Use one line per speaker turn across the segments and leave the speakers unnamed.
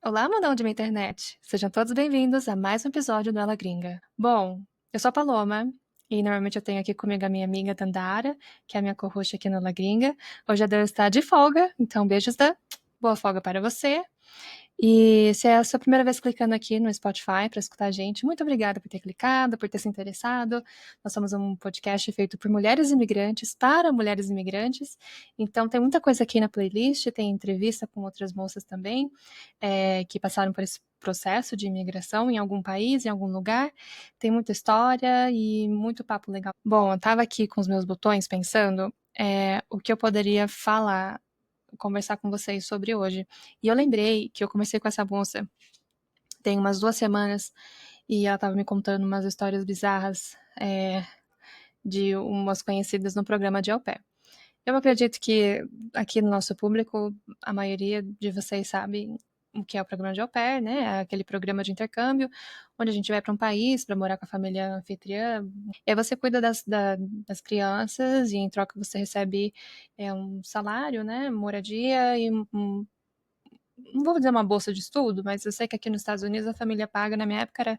Olá, mundão de minha internet! Sejam todos bem-vindos a mais um episódio do Ela Gringa. Bom, eu sou a Paloma e normalmente eu tenho aqui comigo a minha amiga Dandara, que é a minha co-host aqui no Ela Gringa. Hoje a Dan está de folga, então beijos, Dan. Boa folga para você. E se é a sua primeira vez clicando aqui no Spotify para escutar a gente, muito obrigada por ter clicado, por ter se interessado. Nós somos um podcast feito por mulheres imigrantes, para mulheres imigrantes. Então tem muita coisa aqui na playlist, tem entrevista com outras moças também, que passaram por esse processo de imigração em algum país, em algum lugar. Tem muita história e muito papo legal. Bom, eu estava aqui com os meus botões pensando o que eu poderia falar, conversar com vocês sobre hoje. E eu lembrei que eu conversei com essa moça tem umas 2 semanas e ela estava me contando umas histórias bizarras de umas conhecidas no programa de au pair. Eu acredito que aqui no nosso público, a maioria de vocês sabe o que é o programa de au pair, né? É aquele programa de intercâmbio, onde a gente vai para um país para morar com a família anfitriã. E aí você cuida das crianças e em troca você recebe um salário, né? Moradia e não vou dizer uma bolsa de estudo, mas eu sei que aqui nos Estados Unidos a família paga, na minha época era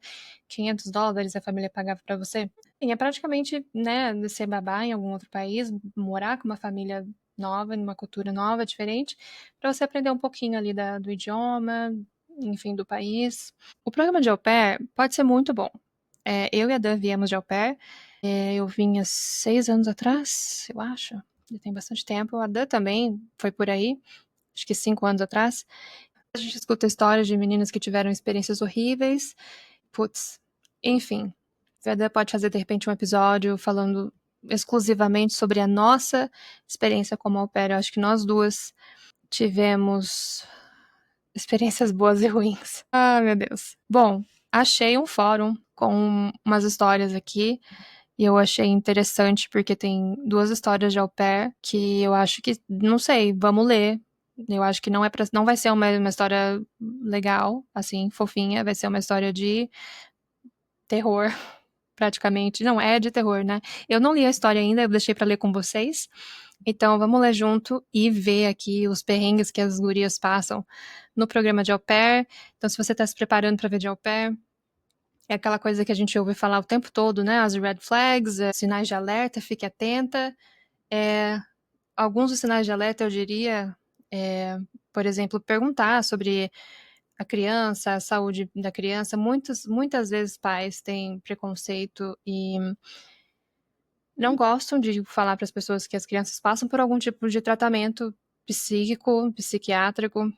$500 a família pagava para você. E é praticamente, né, ser babá em algum outro país, morar com uma família nova, numa cultura nova, diferente, para você aprender um pouquinho ali do idioma, enfim, do país. O programa de au pair pode ser muito bom. Eu e a Dan viemos de au pair. Eu vim há 6 anos atrás, eu acho. Já tem bastante tempo. A Dan também foi por aí, acho que 5 anos atrás. A gente escuta histórias de meninas que tiveram experiências horríveis. Putz, enfim. A Dan pode fazer, de repente, um episódio falando exclusivamente sobre a nossa experiência como au pair. Eu acho que nós duas tivemos experiências boas e ruins. Ah, meu Deus. Bom, achei um fórum com umas histórias aqui e eu achei interessante porque tem 2 histórias de au pair que eu acho que, não sei, vamos ler. Eu acho que não vai ser uma história legal, assim, fofinha, vai ser uma história de terror, praticamente. Não, é de terror, né? Eu não li a história ainda, eu deixei pra ler com vocês. Então, vamos ler junto e ver aqui os perrengues que as gurias passam no programa de au pair. Então, se você tá se preparando pra ver de au pair, é aquela coisa que a gente ouve falar o tempo todo, né? As red flags, sinais de alerta, fique atenta. Alguns dos sinais de alerta, eu diria, por exemplo, perguntar sobre a criança, a saúde da criança. Muitas vezes pais têm preconceito e não gostam de falar para as pessoas que as crianças passam por algum tipo de tratamento psíquico, psiquiátrico,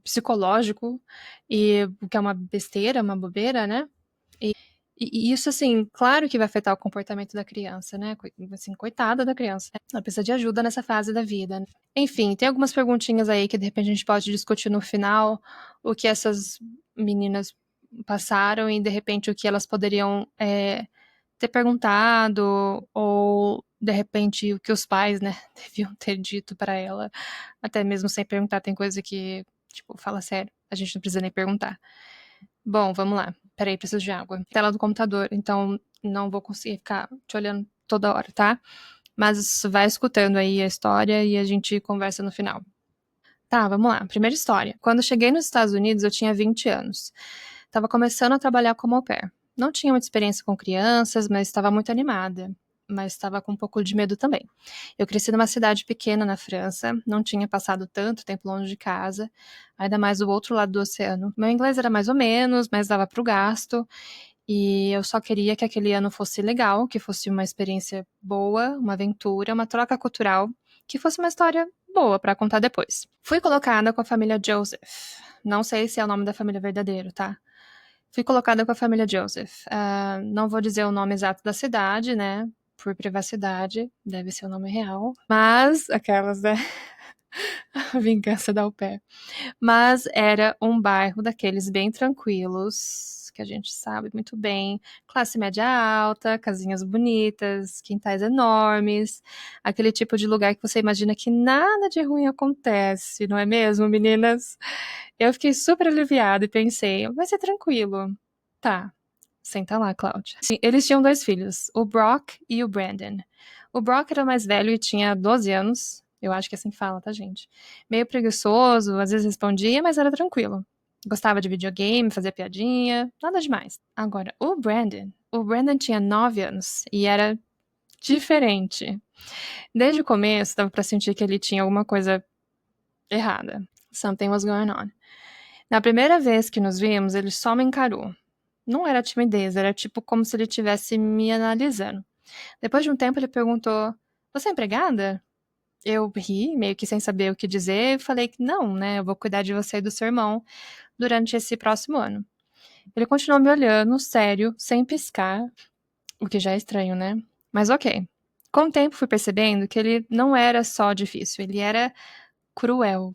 psicológico, e o que é uma besteira, uma bobeira, né? E isso, assim, claro que vai afetar o comportamento da criança, né? Assim, coitada da criança. Ela precisa de ajuda nessa fase da vida, né? Enfim, tem algumas perguntinhas aí que de repente a gente pode discutir no final, o que essas meninas passaram e de repente o que elas poderiam ter perguntado, ou de repente o que os pais, né, deviam ter dito pra ela, até mesmo sem perguntar. Tem coisa que, tipo, fala sério, a gente não precisa nem perguntar. Bom, vamos lá. Peraí, preciso de água. Tela do computador, então não vou conseguir ficar te olhando toda hora, tá? Mas vai escutando aí a história e a gente conversa no final. Tá, vamos lá. Primeira história. Quando cheguei nos Estados Unidos, eu tinha 20 anos. Tava começando a trabalhar como au pair. Não tinha muita experiência com crianças, mas estava muito animada. Mas estava com um pouco de medo também. Eu cresci numa cidade pequena na França, não tinha passado tanto tempo longe de casa, ainda mais do outro lado do oceano. Meu inglês era mais ou menos, mas dava pro gasto. E eu só queria que aquele ano fosse legal, que fosse uma experiência boa, uma aventura, uma troca cultural, que fosse uma história boa pra contar depois. Fui colocada com a família Joseph. Não sei se é o nome da família verdadeiro, tá? Fui colocada com a família Joseph. Não vou dizer o nome exato da cidade, né? Por privacidade, deve ser o nome real. Mas, aquelas, né? A vingança da au pair. Mas era um bairro daqueles bem tranquilos, que a gente sabe muito bem. Classe média alta, casinhas bonitas, quintais enormes. Aquele tipo de lugar que você imagina que nada de ruim acontece, não é mesmo, meninas? Eu fiquei super aliviada e pensei, vai ser tranquilo. Tá. Senta lá, Cláudia. Sim, eles tinham 2 filhos, o Brock e o Brandon. O Brock era o mais velho e tinha 12 anos. Eu acho que é assim que fala, tá, gente? Meio preguiçoso, às vezes respondia, mas era tranquilo. Gostava de videogame, fazia piadinha, nada demais. Agora, o Brandon tinha 9 anos e era diferente. Desde o começo, dava pra sentir que ele tinha alguma coisa errada. Something was going on. Na primeira vez que nos vimos, ele só me encarou. Não era timidez, era tipo como se ele estivesse me analisando. Depois de um tempo, ele perguntou: Você é empregada? Eu ri, meio que sem saber o que dizer, e falei que não, né? Eu vou cuidar de você e do seu irmão durante esse próximo ano. Ele continuou me olhando, sério, sem piscar, o que já é estranho, né? Mas ok. Com o tempo, fui percebendo que ele não era só difícil, ele era cruel.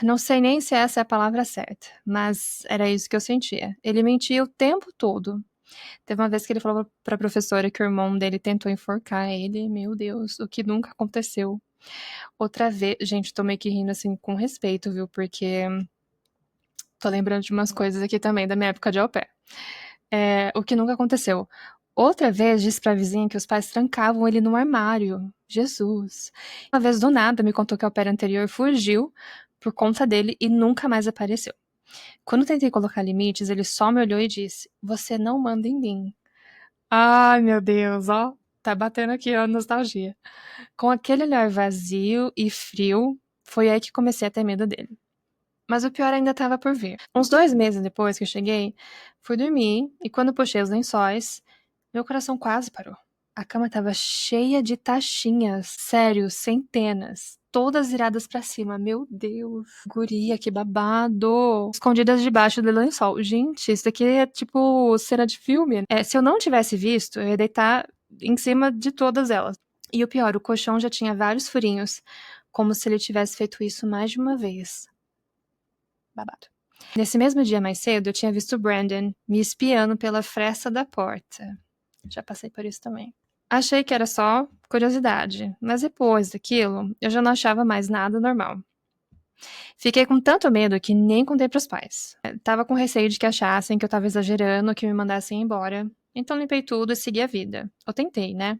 Não sei nem se essa é a palavra certa, mas era isso que eu sentia. Ele mentia o tempo todo. Teve uma vez que ele falou pra professora que o irmão dele tentou enforcar ele. Meu Deus, o que nunca aconteceu. Outra vez, gente, tô meio que rindo assim com respeito, viu? Porque tô lembrando de umas coisas aqui também da minha época de au pair. O que nunca aconteceu. Outra vez disse pra vizinha que os pais trancavam ele no armário. Jesus. Uma vez do nada me contou que a au pair anterior fugiu por conta dele e nunca mais apareceu. Quando tentei colocar limites, ele só me olhou e disse: Você não manda em mim. Ai, meu Deus, ó. Tá batendo aqui, ó, a nostalgia. Com aquele olhar vazio e frio, foi aí que comecei a ter medo dele. Mas o pior ainda estava por vir. Uns 2 meses depois que eu cheguei, fui dormir e quando puxei os lençóis, meu coração quase parou. A cama estava cheia de taxinhas, sério, centenas, todas viradas pra cima. Meu Deus, guria, que babado. Escondidas debaixo do lençol. Gente, isso daqui é tipo cena de filme. Se eu não tivesse visto, eu ia deitar em cima de todas elas. E o pior, o colchão já tinha vários furinhos, como se ele tivesse feito isso mais de uma vez. Babado. Nesse mesmo dia mais cedo, eu tinha visto o Brandon me espiando pela fresta da porta. Já passei por isso também. Achei que era só curiosidade, mas depois daquilo, eu já não achava mais nada normal. Fiquei com tanto medo que nem contei pros pais. Tava com receio de que achassem que eu tava exagerando, que me mandassem embora. Então limpei tudo e segui a vida. Eu tentei, né?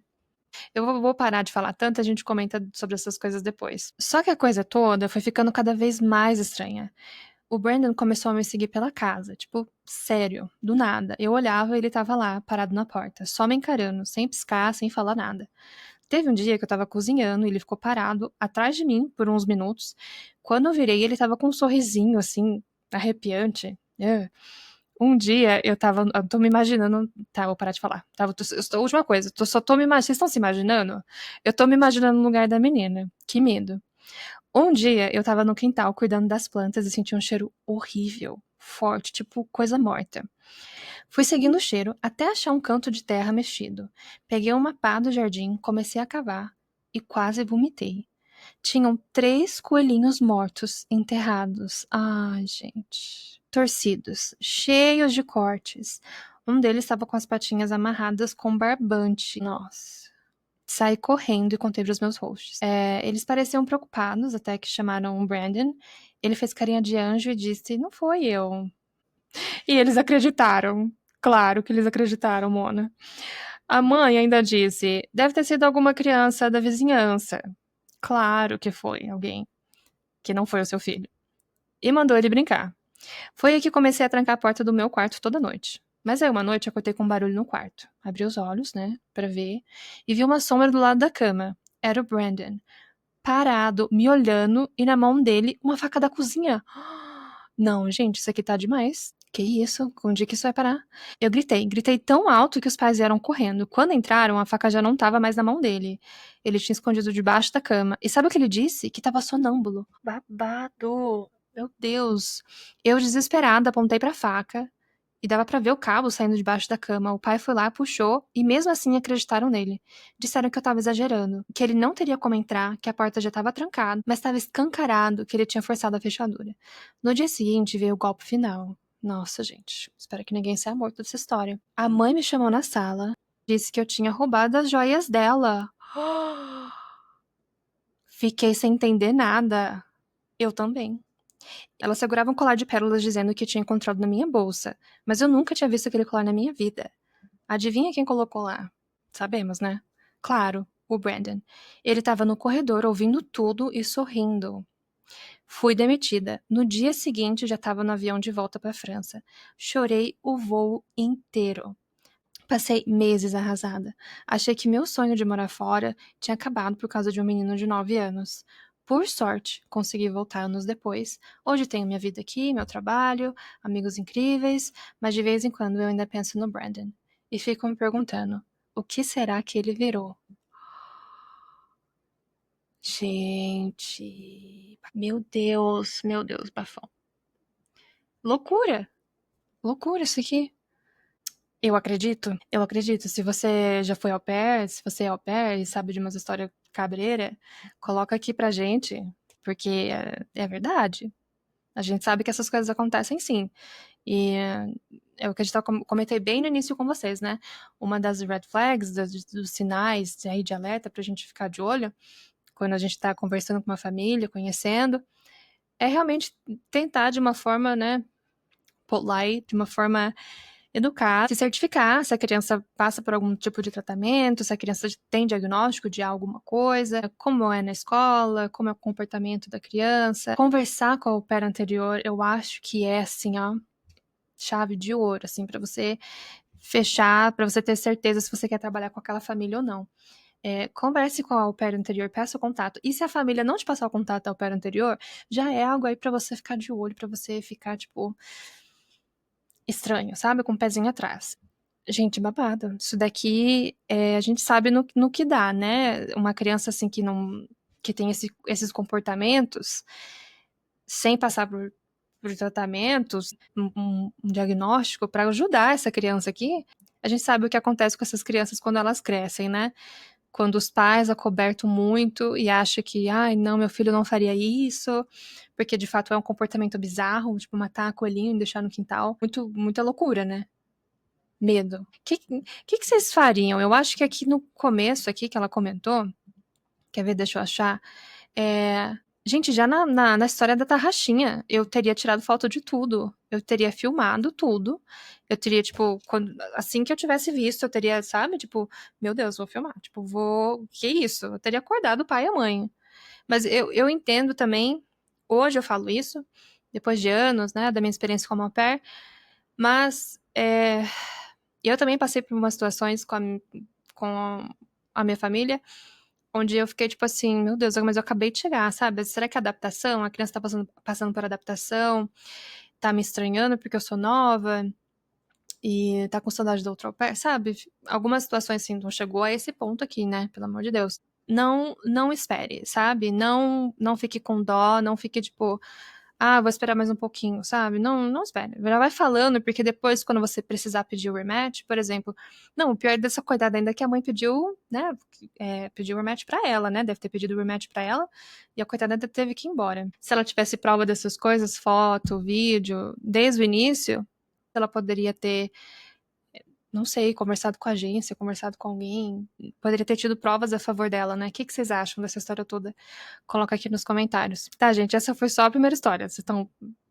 Eu vou parar de falar tanto, a gente comenta sobre essas coisas depois. Só que a coisa toda foi ficando cada vez mais estranha. O Brandon começou a me seguir pela casa, tipo, sério, do nada. Eu olhava e ele tava lá, parado na porta, só me encarando, sem piscar, sem falar nada. Teve um dia que eu tava cozinhando e ele ficou parado atrás de mim por uns minutos. Quando eu virei, ele tava com um sorrisinho, assim, arrepiante. Um dia eu tô me imaginando. Tá, vou parar de falar. Última coisa, só tô me imaginando. Vocês estão se imaginando? Eu tô me imaginando no lugar da menina. Que medo. Um dia eu tava no quintal cuidando das plantas e senti um cheiro horrível, forte, tipo coisa morta. Fui seguindo o cheiro até achar um canto de terra mexido. Peguei uma pá do jardim, comecei a cavar e quase vomitei. Tinham 3 coelhinhos mortos enterrados. Ai, gente. Torcidos, cheios de cortes. Um deles estava com as patinhas amarradas com barbante. Nossa. Saí correndo e contei pros meus hosts. Eles pareciam preocupados, até que chamaram o Brandon. Ele fez carinha de anjo e disse: Não foi eu. E eles acreditaram. Claro que eles acreditaram, Mona. A mãe ainda disse: Deve ter sido alguma criança da vizinhança. Claro que foi alguém, que não foi o seu filho. E mandou ele brincar. Foi aí que comecei a trancar a porta do meu quarto toda noite. Mas aí uma noite eu acordei com um barulho no quarto. Abri os olhos, né, pra ver, e vi uma sombra do lado da cama. Era o Brandon, parado, me olhando, e na mão dele uma faca da cozinha. Não, gente, isso aqui tá demais. Que isso? Onde que isso vai parar? Eu gritei tão alto que os pais vieram correndo. Quando entraram, a faca já não tava mais na mão dele. Ele tinha escondido debaixo da cama. E sabe o que ele disse? Que tava sonâmbulo. Babado. Meu Deus. Eu, desesperada, apontei pra faca e dava pra ver o cabo saindo debaixo da cama. O pai foi lá, puxou e mesmo assim acreditaram nele. Disseram que eu tava exagerando, que ele não teria como entrar, que a porta já tava trancada, mas estava escancarado que ele tinha forçado a fechadura. No dia seguinte veio o golpe final. Nossa, gente, espero que ninguém saia morto dessa história. A mãe me chamou na sala, disse que eu tinha roubado as joias dela. Fiquei sem entender nada. Eu também. Ela segurava um colar de pérolas dizendo que tinha encontrado na minha bolsa, mas eu nunca tinha visto aquele colar na minha vida. Adivinha quem colocou lá? Sabemos, né? Claro, o Brandon. Ele estava no corredor ouvindo tudo e sorrindo. Fui demitida. No dia seguinte já estava no avião de volta para a França. Chorei o voo inteiro. Passei meses arrasada. Achei que meu sonho de morar fora tinha acabado por causa de um menino de 9 anos. Por sorte, consegui voltar anos depois. Hoje tenho minha vida aqui, meu trabalho, amigos incríveis, mas de vez em quando eu ainda penso no Brandon. E fico me perguntando, o que será que ele virou? Gente, meu Deus, bafão. Loucura, loucura isso aqui. Eu acredito. Se você já foi au pair, se você é au pair e sabe de umas histórias cabreira, coloca aqui pra gente, porque é verdade. A gente sabe que essas coisas acontecem sim. E é o que a gente comentei bem no início com vocês, né? Uma das red flags, dos sinais aí de alerta pra gente ficar de olho, quando a gente tá conversando com uma família, conhecendo, é realmente tentar de uma forma, né, polite, de uma forma educar, se certificar se a criança passa por algum tipo de tratamento, se a criança tem diagnóstico de alguma coisa, como é na escola, como é o comportamento da criança. Conversar com o pair anterior, eu acho que é, assim, ó, chave de ouro, assim, para você fechar, para você ter certeza se você quer trabalhar com aquela família ou não. Converse com a au pair anterior, peça o contato. E se a família não te passar o contato da au pair anterior, já é algo aí para você ficar de olho, para você ficar, tipo, estranho, sabe? Com o pezinho atrás. Gente, babado. Isso daqui, a gente sabe no que dá, né? Uma criança assim que não, que tem esses comportamentos, sem passar por tratamentos, um diagnóstico para ajudar essa criança aqui. A gente sabe o que acontece com essas crianças quando elas crescem, né? Quando os pais acobertam muito e acham que, ai, não, meu filho não faria isso, porque de fato é um comportamento bizarro, tipo matar coelhinho e deixar no quintal. Muita loucura, né? Medo. Que vocês fariam? Eu acho que aqui no começo, aqui que ela comentou, quer ver, deixa eu achar. Gente, já na história da Tarraxinha, eu teria tirado foto de tudo. Eu teria filmado tudo. Eu teria, tipo, assim que eu tivesse visto, eu teria, sabe? Tipo, meu Deus, vou filmar. Tipo, vou. Que isso? Eu teria acordado o pai e a mãe. Mas eu entendo também, hoje eu falo isso, depois de anos, né, da minha experiência como au pair, mas eu também passei por umas situações com a minha família, onde eu fiquei tipo assim, meu Deus, mas eu acabei de chegar, sabe? Será que é adaptação? A criança tá passando por adaptação, tá me estranhando porque eu sou nova e tá com saudade do outro au pair, sabe? Algumas situações assim, não chegou a esse ponto aqui, né? Pelo amor de Deus. Não espere, sabe? Não fique com dó, não fique tipo, ah, vou esperar mais um pouquinho, sabe? Não espere. Já vai falando, porque depois, quando você precisar pedir o rematch, por exemplo, não, o pior dessa coitada ainda é que a mãe pediu, né? Pediu o rematch pra ela, né? Deve ter pedido o rematch pra ela, e a coitada ainda teve que ir embora. Se ela tivesse prova dessas coisas, foto, vídeo, desde o início, ela poderia ter, não sei, conversado com a agência, conversado com alguém, poderia ter tido provas a favor dela, né? O que vocês acham dessa história toda? Coloca aqui nos comentários. Tá, gente, essa foi só a primeira história. Vocês estão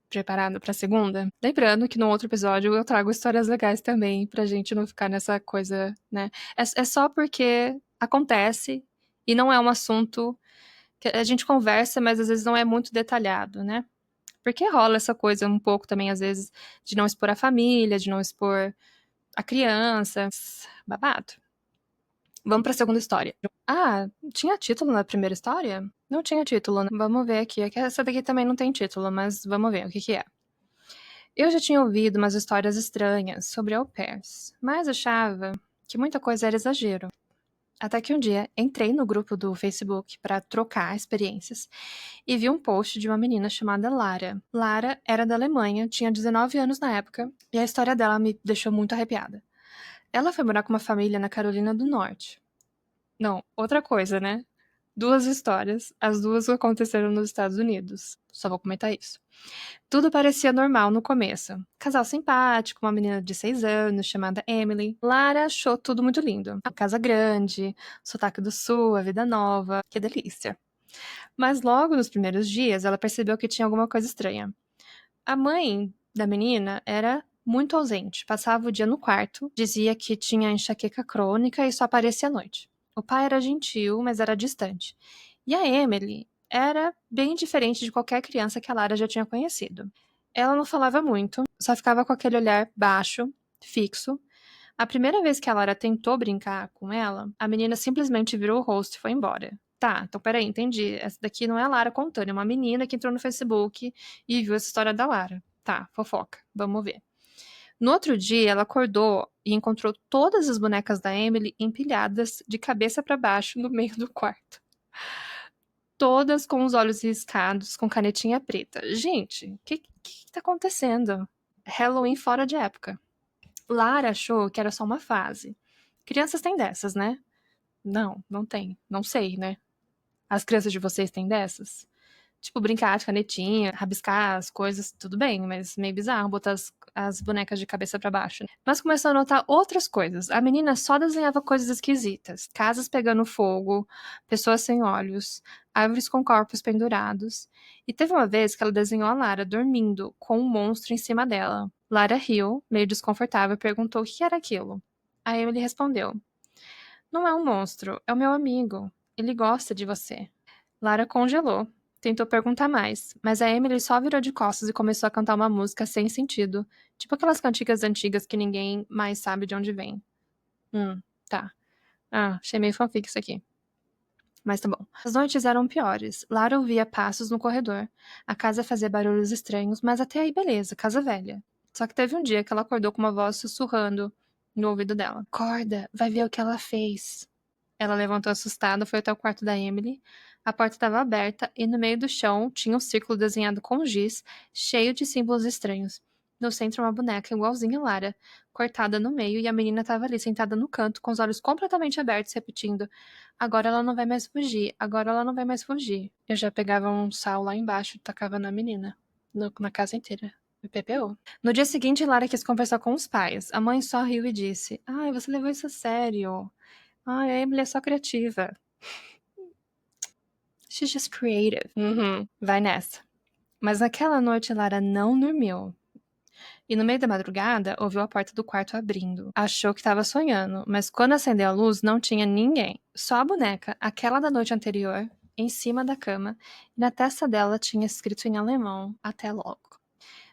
preparados pra segunda? Lembrando que no outro episódio eu trago histórias legais também, pra gente não ficar nessa coisa, né? É só porque acontece e não é um assunto que a gente conversa, mas às vezes não é muito detalhado, né? Porque rola essa coisa um pouco também, às vezes, de não expor a família, de não expor a criança. Babado. Vamos pra segunda história. Ah, tinha título na primeira história? Não tinha título, né? Vamos ver aqui. É que essa daqui também não tem título, mas vamos ver o que é. Eu já tinha ouvido umas histórias estranhas sobre au pairs, mas achava que muita coisa era exagero. Até que um dia entrei no grupo do Facebook para trocar experiências e vi um post de uma menina chamada Lara. Lara era da Alemanha, tinha 19 anos na época, e a história dela me deixou muito arrepiada. Ela foi morar com uma família na Carolina do Norte. Não, outra coisa, né? Duas histórias, as duas aconteceram nos Estados Unidos. Só vou comentar isso. Tudo parecia normal no começo. Casal simpático, uma menina de 6 anos chamada Emily. Lara achou tudo muito lindo. A casa grande, sotaque do sul, a vida nova. Que delícia. Mas logo nos primeiros dias, ela percebeu que tinha alguma coisa estranha. A mãe da menina era muito ausente, passava o dia no quarto, dizia que tinha enxaqueca crônica e só aparecia à noite. O pai era gentil, mas era distante. E a Emily era bem diferente de qualquer criança que a Lara já tinha conhecido. Ela não falava muito, só ficava com aquele olhar baixo, fixo. A primeira vez que a Lara tentou brincar com ela, a menina simplesmente virou o rosto e foi embora. Tá, então peraí, entendi. Essa daqui não é a Lara contando, é uma menina que entrou no Facebook e viu essa história da Lara. Tá, fofoca, vamos ver. No outro dia, ela acordou e encontrou todas as bonecas da Emily empilhadas de cabeça para baixo no meio do quarto. Todas com os olhos riscados, com canetinha preta. Gente, o que tá acontecendo? Halloween fora de época. Lara achou que era só uma fase. Crianças têm dessas, né? Não, não tem. Não sei, né? As crianças de vocês têm dessas? Tipo, brincar de canetinha, rabiscar as coisas, tudo bem, mas meio bizarro botar as bonecas de cabeça pra baixo, né? Mas começou a notar outras coisas. A menina só desenhava coisas esquisitas. Casas pegando fogo, pessoas sem olhos, árvores com corpos pendurados. E teve uma vez que ela desenhou a Lara dormindo, com um monstro em cima dela. Lara riu, meio desconfortável, e perguntou o que era aquilo. A Emily respondeu: Não é um monstro, é o meu amigo. Ele gosta de você. Lara congelou. Tentou perguntar mais, mas a Emily só virou de costas e começou a cantar uma música sem sentido, tipo aquelas cantigas antigas que ninguém mais sabe de onde vem. Tá. Ah, achei meio fanfic isso aqui. Mas tá bom. As noites eram piores. Lara ouvia passos no corredor. A casa fazia barulhos estranhos, mas até aí beleza, casa velha. Só que teve um dia que ela acordou com uma voz sussurrando no ouvido dela. Acorda, vai ver o que ela fez. Ela levantou assustada, foi até o quarto da Emily. A porta estava aberta e no meio do chão tinha um círculo desenhado com giz, cheio de símbolos estranhos. No centro, uma boneca igualzinha a Lara, cortada no meio, e a menina estava ali sentada no canto, com os olhos completamente abertos, repetindo: Agora ela não vai mais fugir, agora ela não vai mais fugir. Eu já pegava um sal lá embaixo e tacava na menina, na casa inteira. Me PPO. No dia seguinte, Lara quis conversar com os pais. A mãe só riu e disse: Ai, você levou isso a sério. Ai, a Emily é só criativa. She's just creative. Uhum, vai nessa. Mas naquela noite, Lara não dormiu. E no meio da madrugada, ouviu a porta do quarto abrindo. Achou que estava sonhando, mas quando acendeu a luz, não tinha ninguém. Só a boneca, aquela da noite anterior, em cima da cama, e na testa dela tinha escrito em alemão: Até logo.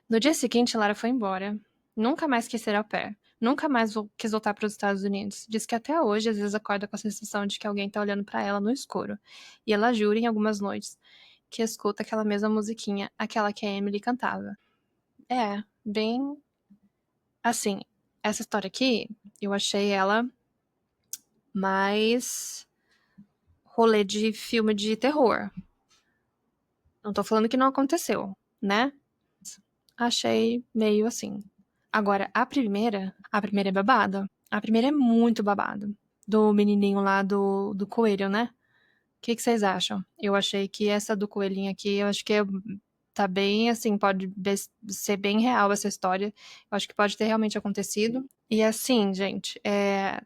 No dia seguinte, Lara foi embora. Nunca mais quis ser au pair. Nunca mais quis voltar para os Estados Unidos. Diz que até hoje, às vezes, acorda com a sensação de que alguém tá olhando para ela no escuro. E ela jura, em algumas noites, que escuta aquela mesma musiquinha, aquela que a Emily cantava. É, bem. Assim, essa história aqui, eu achei ela mais rolê de filme de terror. Não tô falando que não aconteceu, né? Achei meio assim. Agora, a primeira é babada. A primeira é muito babado. Do menininho lá do coelho, né? O que vocês acham? Eu achei que essa do coelhinho aqui, eu acho que tá bem, assim, pode ser bem real essa história. Eu acho que pode ter realmente acontecido. E assim, gente,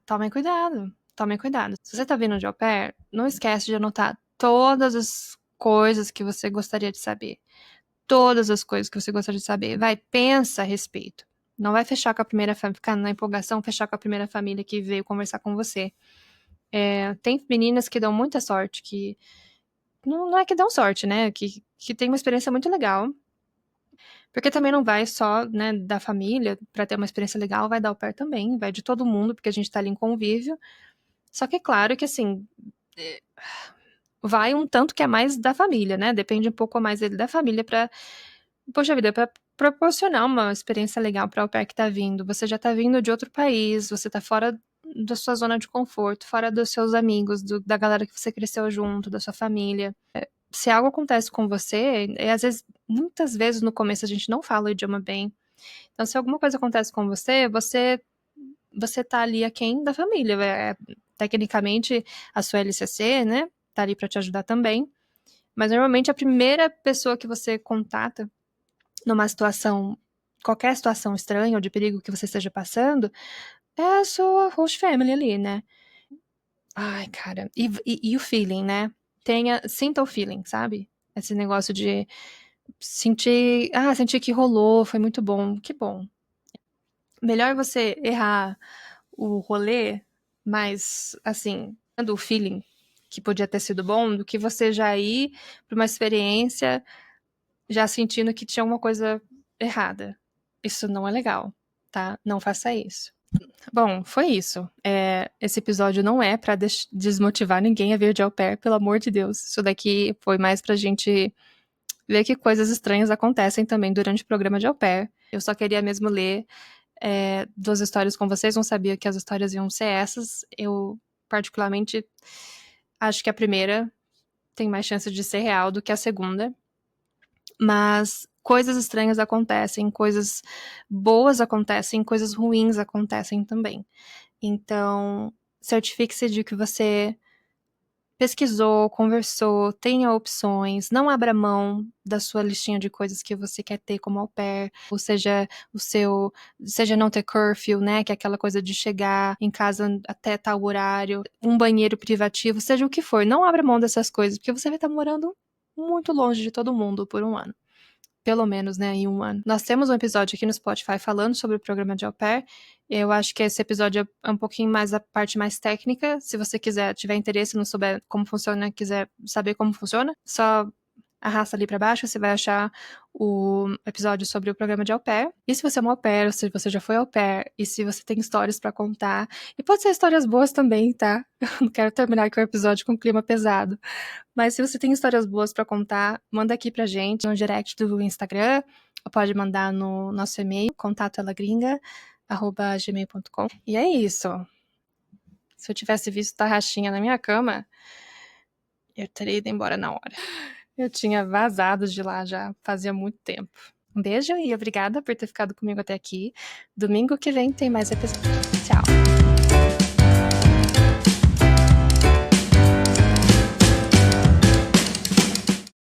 tomem cuidado. Tomem cuidado. Se você tá vindo de au pair, não esquece de anotar todas as coisas que você gostaria de saber. Todas as coisas que você gostaria de saber. Vai, pensa a respeito. Não vai fechar com a primeira família, ficar na empolgação, fechar com a primeira família que veio conversar com você. Tem meninas que dão muita sorte, que. Não é que dão sorte, né? Que tem uma experiência muito legal. Porque também não vai só, né, da família pra ter uma experiência legal, vai dar au pair também, vai de todo mundo, porque a gente tá ali em convívio. Só que é claro que, assim, vai um tanto que é mais da família, né? Depende um pouco mais dele da família pra. Poxa vida, pra proporcionar uma experiência legal para o au pair que tá vindo. Você já tá vindo de outro país, você tá fora da sua zona de conforto, fora dos seus amigos, da galera que você cresceu junto, da sua família. Se algo acontece com você, às vezes, muitas vezes no começo a gente não fala o idioma bem. Então, se alguma coisa acontece com você, você tá ali aquém da família. Tecnicamente, a sua LCC, né, tá ali para te ajudar também. Mas normalmente a primeira pessoa que você contata numa situação, qualquer situação estranha ou de perigo que você esteja passando, é a sua host family ali, né? Ai, cara. E o feeling, né? sinta o feeling, sabe? Esse negócio de sentir que rolou, foi muito bom, que bom. Melhor você errar o rolê, mas, assim, tendo o feeling que podia ter sido bom, do que você já ir pra uma experiência já sentindo que tinha alguma coisa errada. Isso não é legal, tá? Não faça isso. Bom, foi isso. Esse episódio não é pra desmotivar ninguém a vir de au pair, pelo amor de Deus. Isso daqui foi mais pra gente ver que coisas estranhas acontecem também durante o programa de au pair. Eu só queria mesmo ler duas histórias com vocês, não sabia que as histórias iam ser essas. Eu, particularmente, acho que a primeira tem mais chance de ser real do que a segunda. Mas coisas estranhas acontecem, coisas boas acontecem, coisas ruins acontecem também. Então, certifique-se de que você pesquisou, conversou, tenha opções, não abra mão da sua listinha de coisas que você quer ter como au pair, ou seja, seja não ter curfew, né, que é aquela coisa de chegar em casa até tal horário, um banheiro privativo, seja o que for, não abra mão dessas coisas, porque você vai estar morando muito longe de todo mundo por um ano. Pelo menos, né, em um ano. Nós temos um episódio aqui no Spotify falando sobre o programa de au pair. Eu acho que esse episódio é um pouquinho mais a parte mais técnica. Se você tiver interesse, não souber como funciona, quiser saber como funciona, só arrasta ali pra baixo, você vai achar o episódio sobre o programa de au pair. E se você é uma au pair, ou se você já foi au pair, e se você tem histórias pra contar, e pode ser histórias boas também, tá? Eu não quero terminar aqui o episódio com um clima pesado. Mas se você tem histórias boas pra contar, manda aqui pra gente no direct do Instagram, ou pode mandar no nosso e-mail, contatoelagringa@gmail.com. E é isso. Se eu tivesse visto Tarraxinha na minha cama, eu teria ido embora na hora. Eu tinha vazado de lá já fazia muito tempo. Um beijo e obrigada por ter ficado comigo até aqui. Domingo que vem tem mais episódio. Tchau!